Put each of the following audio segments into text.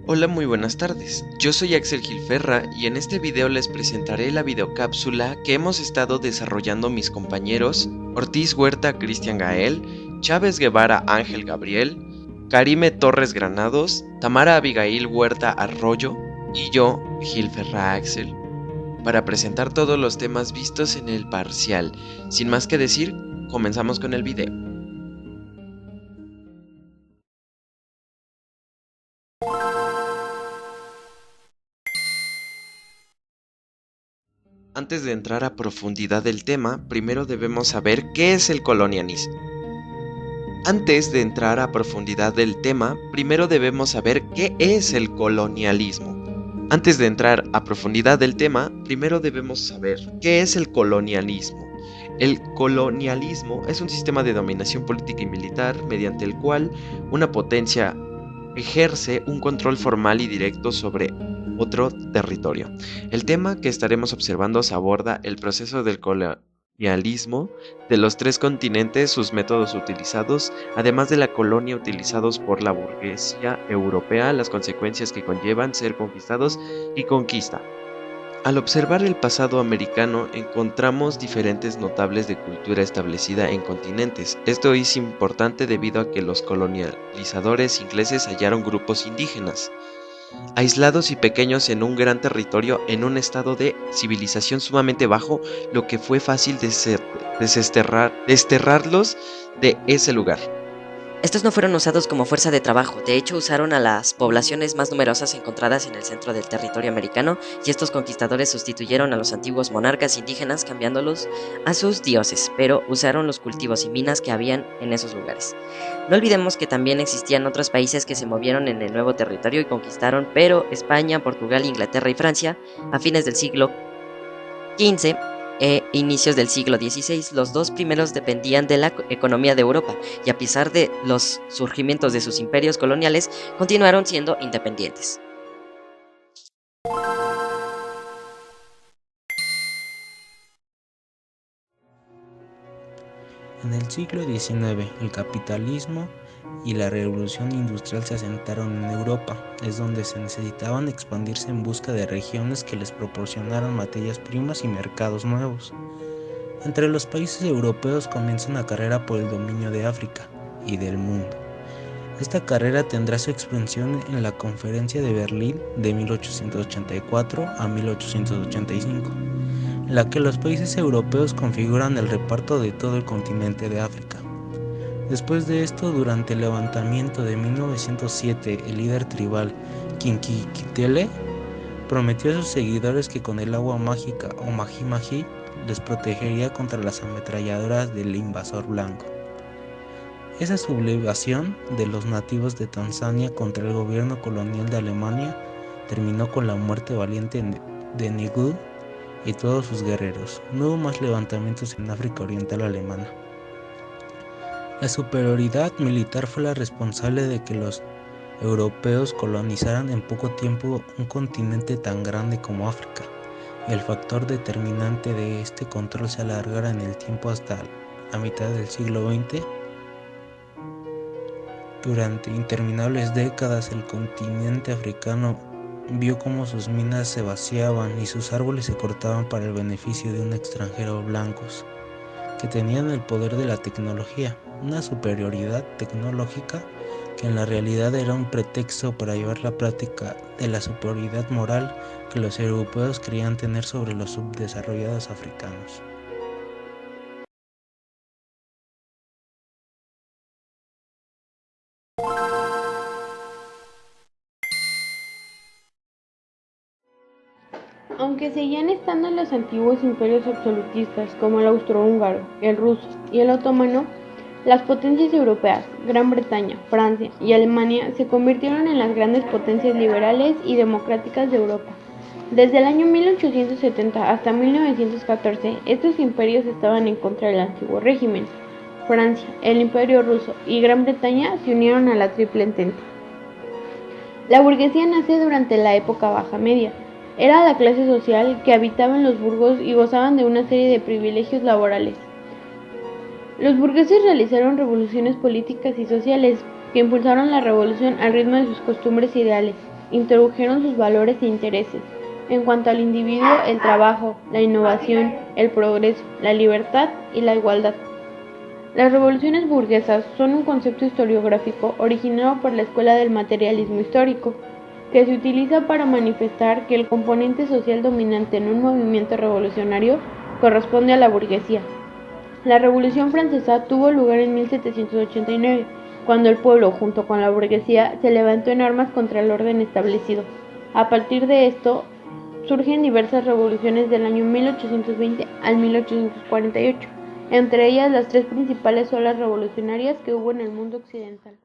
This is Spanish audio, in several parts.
Hola, muy buenas tardes. Yo soy Axel Gilferra y en este video les presentaré la videocápsula que hemos estado desarrollando mis compañeros Ortiz Huerta Cristian Gael, Chávez Guevara Ángel Gabriel, Karime Torres Granados, Tamara Abigail Huerta Arroyo y yo, Gilferra Axel, para presentar todos los temas vistos en el parcial. Sin más que decir, comenzamos con el video. Antes de entrar a profundidad del tema, primero debemos saber qué es el colonialismo. Antes de entrar a profundidad del tema, primero debemos saber qué es el colonialismo. Antes de entrar a profundidad del tema, primero debemos saber qué es el colonialismo. El colonialismo es un sistema de dominación política y militar mediante el cual una potencia ejerce un control formal y directo sobre otro territorio. El tema que estaremos observando se aborda el proceso del colonialismo de los tres continentes, sus métodos utilizados, además de la colonia utilizados por la burguesía europea, las consecuencias que conllevan ser conquistados y conquista. Al observar el pasado americano, encontramos diferentes notables de cultura establecida en continentes. Esto es importante debido a que los colonizadores ingleses hallaron grupos indígenas, aislados y pequeños en un gran territorio en un estado de civilización sumamente bajo, lo que fue fácil desterrarlos de ese lugar. Estos no fueron usados como fuerza de trabajo, de hecho usaron a las poblaciones más numerosas encontradas en el centro del territorio americano, y estos conquistadores sustituyeron a los antiguos monarcas indígenas cambiándolos a sus dioses, pero usaron los cultivos y minas que habían en esos lugares. No olvidemos que también existían otros países que se movieron en el nuevo territorio y conquistaron, pero España, Portugal, Inglaterra y Francia, a fines del siglo XV e inicios del siglo XVI, los dos primeros dependían de la economía de Europa, y a pesar de los surgimientos de sus imperios coloniales, continuaron siendo independientes. En el siglo XIX, el capitalismo y la revolución industrial se asentaron en Europa, es donde se necesitaban expandirse en busca de regiones que les proporcionaran materias primas y mercados nuevos. Entre los países europeos comienza una carrera por el dominio de África y del mundo. Esta carrera tendrá su expansión en la Conferencia de Berlín de 1884 a 1885, en la que los países europeos configuran el reparto de todo el continente de África. Después de esto, durante el levantamiento de 1907, el líder tribal Kinkinkitele prometió a sus seguidores que con el agua mágica o Maji les protegería contra las ametralladoras del invasor blanco. Esa sublevación de los nativos de Tanzania contra el gobierno colonial de Alemania terminó con la muerte valiente de Negus y todos sus guerreros. No hubo más levantamientos en África Oriental alemana. La superioridad militar fue la responsable de que los europeos colonizaran en poco tiempo un continente tan grande como África, y el factor determinante de este control se alargara en el tiempo hasta la mitad del siglo XX. Durante interminables décadas el continente africano vio cómo sus minas se vaciaban y sus árboles se cortaban para el beneficio de un extranjero blancos, que tenían el poder de la tecnología, una superioridad tecnológica que en la realidad era un pretexto para llevar la práctica de la superioridad moral que los europeos creían tener sobre los subdesarrollados africanos. Aunque seguían estando los antiguos imperios absolutistas como el austrohúngaro, el ruso y el otomano, las potencias europeas, Gran Bretaña, Francia y Alemania, se convirtieron en las grandes potencias liberales y democráticas de Europa. Desde el año 1870 hasta 1914, estos imperios estaban en contra del antiguo régimen. Francia, el Imperio ruso y Gran Bretaña se unieron a la Triple Entente. La burguesía nace durante la época Baja Media. Era la clase social que habitaba en los burgos y gozaban de una serie de privilegios laborales. Los burgueses realizaron revoluciones políticas y sociales que impulsaron la revolución al ritmo de sus costumbres e ideales. introdujeron sus valores e intereses. En cuanto al individuo, el trabajo, la innovación, el progreso, la libertad y la igualdad. Las revoluciones burguesas son un concepto historiográfico originado por la escuela del materialismo histórico, que se utiliza para manifestar que el componente social dominante en un movimiento revolucionario corresponde a la burguesía. La Revolución Francesa tuvo lugar en 1789, cuando el pueblo, junto con la burguesía, se levantó en armas contra el orden establecido. A partir de esto, surgen diversas revoluciones del año 1820 al 1848, entre ellas las tres principales olas revolucionarias que hubo en el mundo occidental.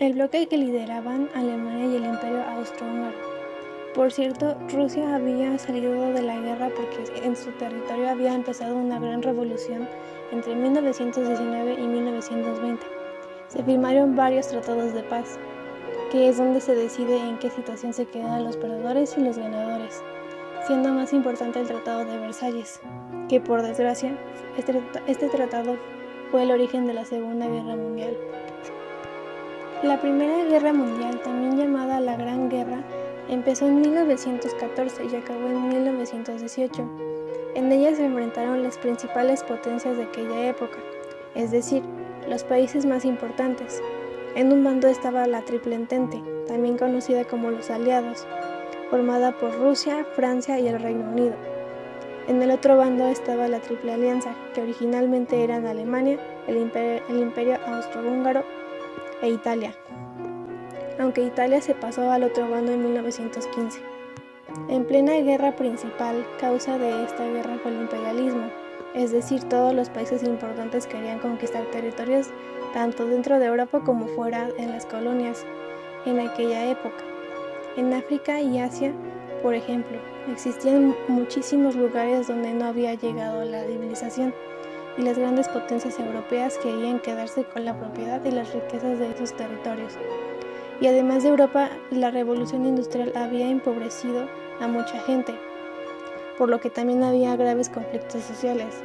El bloque que lideraban Alemania y el Imperio Austrohúngaro. Por cierto, Rusia había salido de la guerra porque en su territorio había empezado una gran revolución entre 1919 y 1920. Se firmaron varios tratados de paz, que es donde se decide en qué situación se quedan los perdedores y los ganadores, siendo más importante el Tratado de Versalles, que por desgracia, este tratado fue el origen de la Segunda Guerra Mundial. La Primera Guerra Mundial, también llamada la Gran Guerra, empezó en 1914 y acabó en 1918. En ella se enfrentaron las principales potencias de aquella época, es decir, los países más importantes. En un bando estaba la Triple Entente, también conocida como los Aliados, formada por Rusia, Francia y el Reino Unido. En el otro bando estaba la Triple Alianza, que originalmente eran Alemania, el Imperio Austrohúngaro e Italia, aunque Italia se pasó al otro bando en 1915. En plena guerra principal, causa de esta guerra fue el imperialismo, es decir, todos los países importantes querían conquistar territorios tanto dentro de Europa como fuera en las colonias en aquella época. En África y Asia, por ejemplo, existían muchísimos lugares donde no había llegado la civilización, y las grandes potencias europeas querían quedarse con la propiedad y las riquezas de esos territorios. Y además de Europa, la revolución industrial había empobrecido a mucha gente, por lo que también había graves conflictos sociales.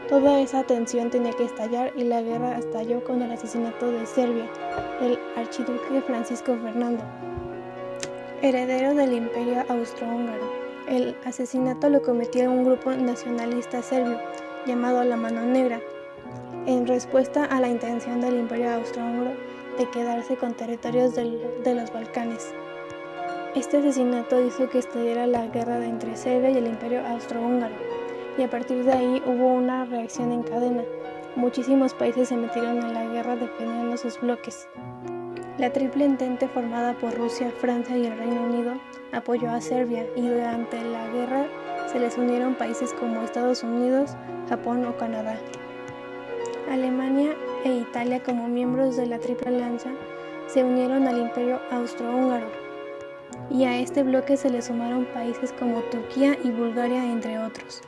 Toda esa tensión tenía que estallar y la guerra estalló con el asesinato de Serbia, del archiduque Francisco Fernando, heredero del Imperio Austrohúngaro. El asesinato lo cometió un grupo nacionalista serbio llamado la Mano Negra, en respuesta a la intención del Imperio Austrohúngaro de quedarse con territorios de los Balcanes. Este asesinato hizo que estallara la guerra entre Serbia y el Imperio Austrohúngaro, y a partir de ahí hubo una reacción en cadena. Muchísimos países se metieron en la guerra defendiendo sus bloques. La Triple Entente, formada por Rusia, Francia y el Reino Unido, apoyó a Serbia, y durante la guerra se les unieron países como Estados Unidos, Japón o Canadá. Alemania e Italia, como miembros de la Triple Alianza, se unieron al Imperio Austrohúngaro, y a este bloque se le sumaron países como Turquía y Bulgaria, entre otros.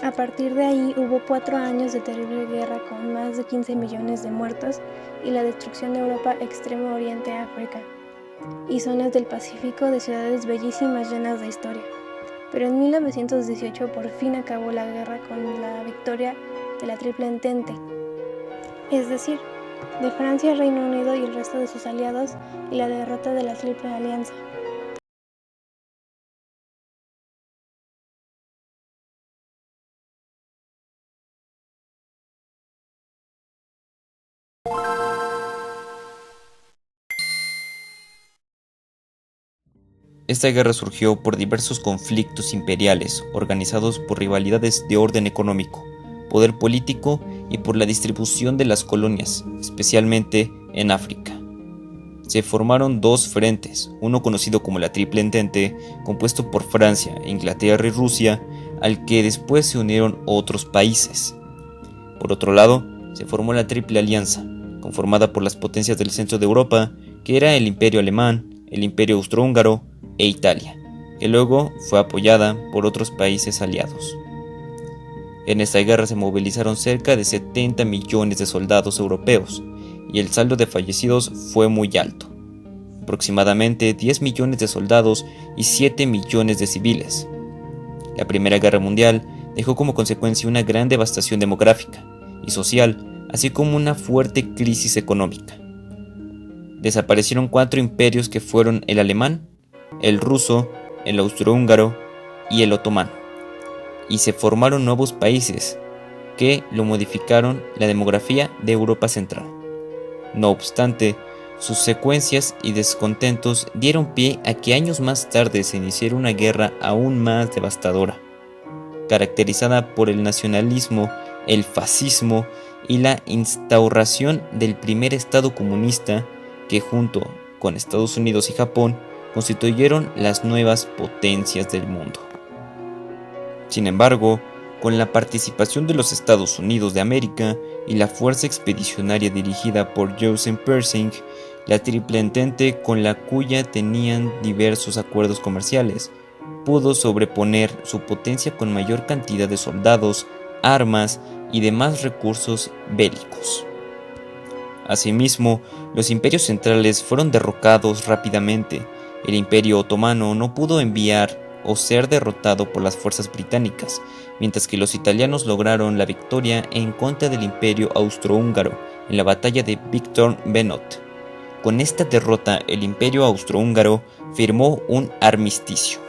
A partir de ahí hubo 4 años de terrible guerra con más de 15 millones de muertos y la destrucción de Europa, Extremo Oriente, África y zonas del Pacífico, de ciudades bellísimas llenas de historia. Pero en 1918 por fin acabó la guerra con la victoria de la Triple Entente, es decir, de Francia, Reino Unido y el resto de sus aliados, y la derrota de la Triple Alianza. Esta guerra surgió por diversos conflictos imperiales organizados por rivalidades de orden económico, poder político y por la distribución de las colonias, especialmente en África. Se formaron dos frentes, uno conocido como la Triple Entente, compuesto por Francia, Inglaterra y Rusia, al que después se unieron otros países. Por otro lado, se formó la Triple Alianza, conformada por las potencias del centro de Europa, que era el Imperio Alemán, el Imperio Austrohúngaro e Italia, que luego fue apoyada por otros países aliados. En esta guerra se movilizaron cerca de 70 millones de soldados europeos, y el saldo de fallecidos fue muy alto, aproximadamente 10 millones de soldados y 7 millones de civiles. La Primera Guerra Mundial dejó como consecuencia una gran devastación demográfica y social, así como una fuerte crisis económica. Desaparecieron 4 imperios que fueron el alemán, el ruso, el austrohúngaro y el otomano, y se formaron nuevos países que lo modificaron la demografía de Europa Central. No obstante, sus secuencias y descontentos dieron pie a que años más tarde se iniciara una guerra aún más devastadora, caracterizada por el nacionalismo, el fascismo y la instauración del primer Estado comunista que junto con Estados Unidos y Japón constituyeron las nuevas potencias del mundo. Sin embargo, con la participación de los Estados Unidos de América y la fuerza expedicionaria dirigida por Joseph Pershing, la Triple Entente, con la cuya tenían diversos acuerdos comerciales, pudo sobreponer su potencia con mayor cantidad de soldados, armas y demás recursos bélicos. Asimismo, los imperios centrales fueron derrocados rápidamente. El Imperio Otomano no pudo enviar o ser derrotado por las fuerzas británicas, mientras que los italianos lograron la victoria en contra del Imperio Austrohúngaro en la batalla de Victor Venot. Con esta derrota, el Imperio Austrohúngaro firmó un armisticio.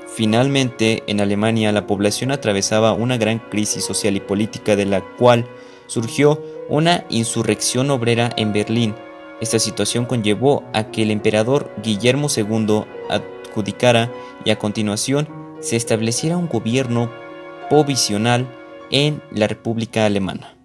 Finalmente, en Alemania la población atravesaba una gran crisis social y política, de la cual surgió una insurrección obrera en Berlín. Esta situación conllevó a que el emperador Guillermo II adjudicara y a continuación se estableciera un gobierno provisional en la República Alemana.